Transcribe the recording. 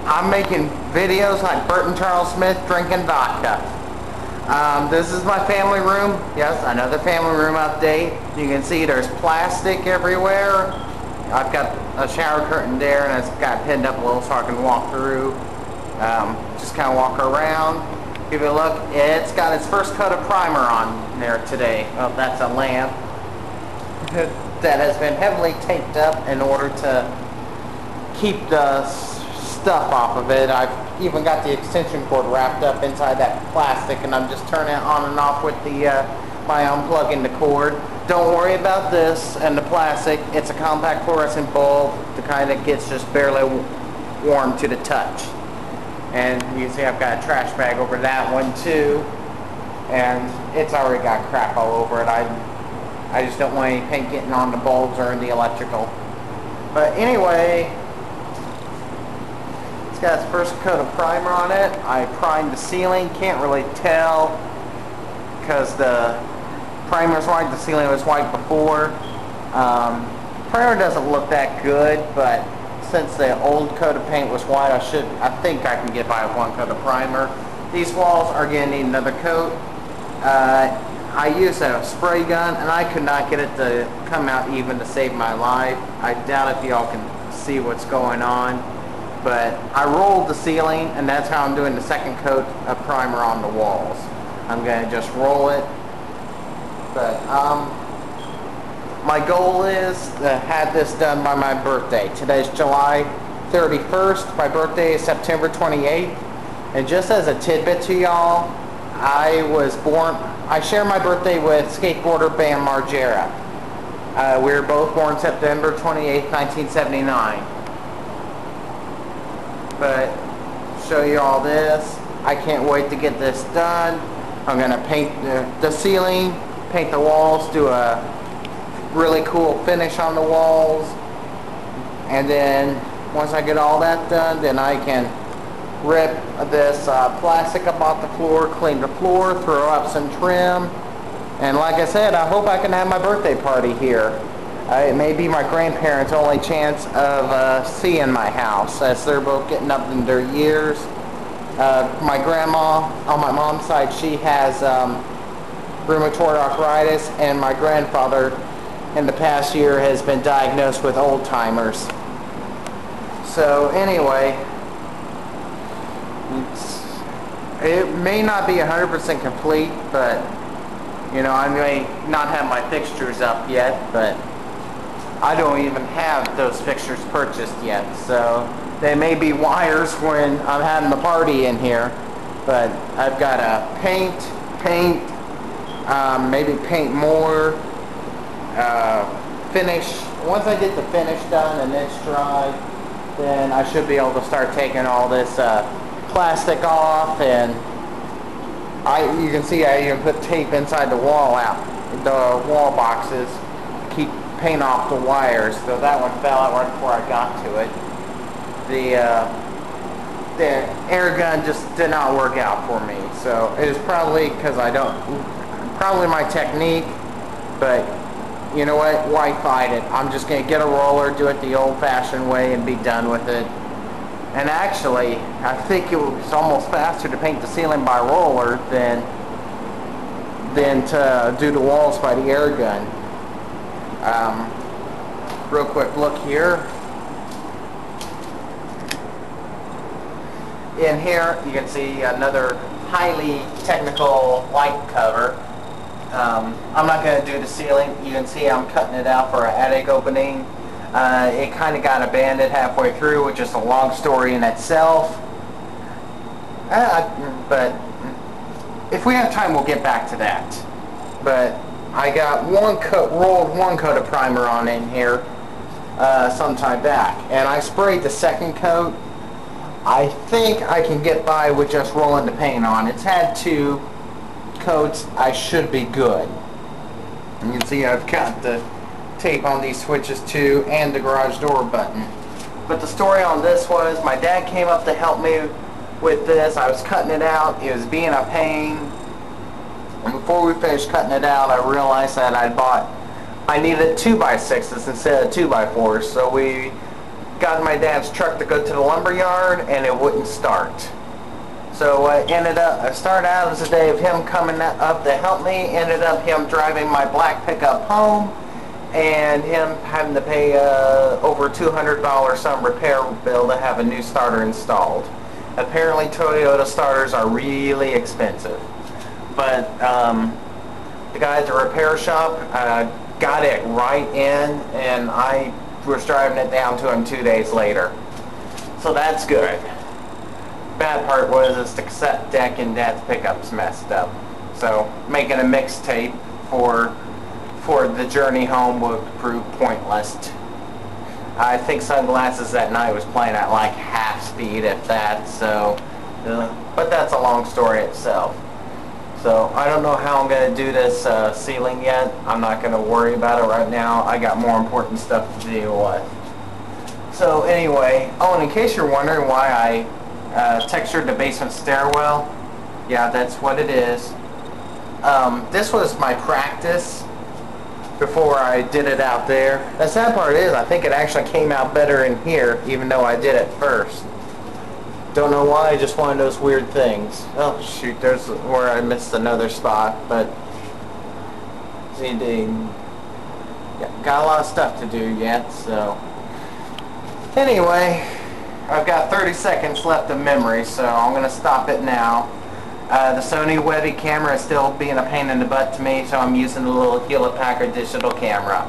I'm making videos like Burton Charles Smith drinking vodka. This is my family room. Yes, another family room update. You can see there's plastic everywhere. I've got a shower curtain there and it's got pinned up a little so I can walk through. Just kind of walk around. Give it a look. It's got its first coat of primer on there today. Oh, that's a lamp that has been heavily taped up in order to keep the stuff off of it. I've even got the extension cord wrapped up inside that plastic, and I'm just turning it on and off with the by unplugging the cord. Don't worry about this and the plastic. It's a compact fluorescent bulb. The kind that gets just barely warm to the touch. And you can see I've got a trash bag over that one too, and it's already got crap all over it. I just don't want any paint getting on the bulbs or in the electrical. But anyway, it's got its first coat of primer on it. I primed the ceiling. Can't really tell because the primer's white, the ceiling was white before. Primer doesn't look that good, but since the old coat of paint was white, I think I can get by with one coat of primer. These walls are going to need another coat. I used a spray gun and I could not get it to come out even to save my life. I doubt if y'all can see what's going on, but I rolled the ceiling, and that's how I'm doing the second coat of primer on the walls. I'm going to just roll it, but my goal is to have this done by my birthday. Today's July 31st. My birthday is September 28th. And just as a tidbit to y'all, I share my birthday with skateboarder Bam Margera. We were both born September 28th, 1979. But show you all this. I can't wait to get this done. I'm going to paint the ceiling, paint the walls, do a really cool finish on the walls, and then once I get all that done, then I can rip this plastic up off the floor, clean the floor, throw up some trim, and like I said, I hope I can have my birthday party here. It may be my grandparents' only chance of seeing my house, as they're both getting up in their years. My grandma, on my mom's side, she has rheumatoid arthritis, and my grandfather in the past year has been diagnosed with Alzheimer's. So anyway, it may not be 100% complete, but you know, I may not have my fixtures up yet, but I don't even have those fixtures purchased yet, so they may be wires when I'm having the party in here. But I've got to paint, maybe paint more, finish. Once I get the finish done and it's dry, then I should be able to start taking all this plastic off, and you can see I even put tape inside the wall boxes to keep paint off the wires. So that one fell out right before I got to it. The air gun just did not work out for me, so it is probably because probably my technique, but you know what, why fight it? I'm just going to get a roller, do it the old-fashioned way, and be done with it. And actually, I think it was almost faster to paint the ceiling by roller than to do the walls by the air gun. Real quick look here. In here, you can see another highly technical light cover. I'm not going to do the ceiling. You can see I'm cutting it out for an attic opening. It kind of got abandoned halfway through, which is a long story in itself. But if we have time, we'll get back to that. But I got rolled one coat of primer on in here some time back, and I sprayed the second coat. I think I can get by with just rolling the paint on. It's had 2 coats. I should be good. You can see I've got the tape on these switches too, and the garage door button. But the story on this was my dad came up to help me with this. I was cutting it out. It was being a pain. And before we finished cutting it out, I realized that I needed 2x6s instead of 2x4s. So we got in my dad's truck to go to the lumber yard, and it wouldn't start. So I started out as a day of him coming up to help me, ended up him driving my black pickup home, and him having to pay over $200 some repair bill to have a new starter installed. Apparently Toyota starters are really expensive. But the guy at the repair shop got it right in, and I was driving it down to him 2 days later. So that's good. Bad part was is the cassette deck in Dad's pickup's messed up. So making a mixtape for the journey home would prove pointless. I think Sunglasses that night was playing at like half speed, if that. So, but that's a long story itself. So I don't know how I'm going to do this ceiling yet. I'm not going to worry about it right now. I got more important stuff to deal with. So anyway, oh, and in case you're wondering why I textured the basement stairwell, yeah, that's what it is. This was my practice before I did it out there. The sad part is I think it actually came out better in here, even though I did it first. Don't know why, just one of those weird things. Oh shoot, there's where I missed another spot, but see, got a lot of stuff to do yet, so anyway, I've got 30 seconds left of memory, so I'm going to stop it now. The Sony Webby camera is still being a pain in the butt to me, so I'm using the little Hewlett Packard digital camera.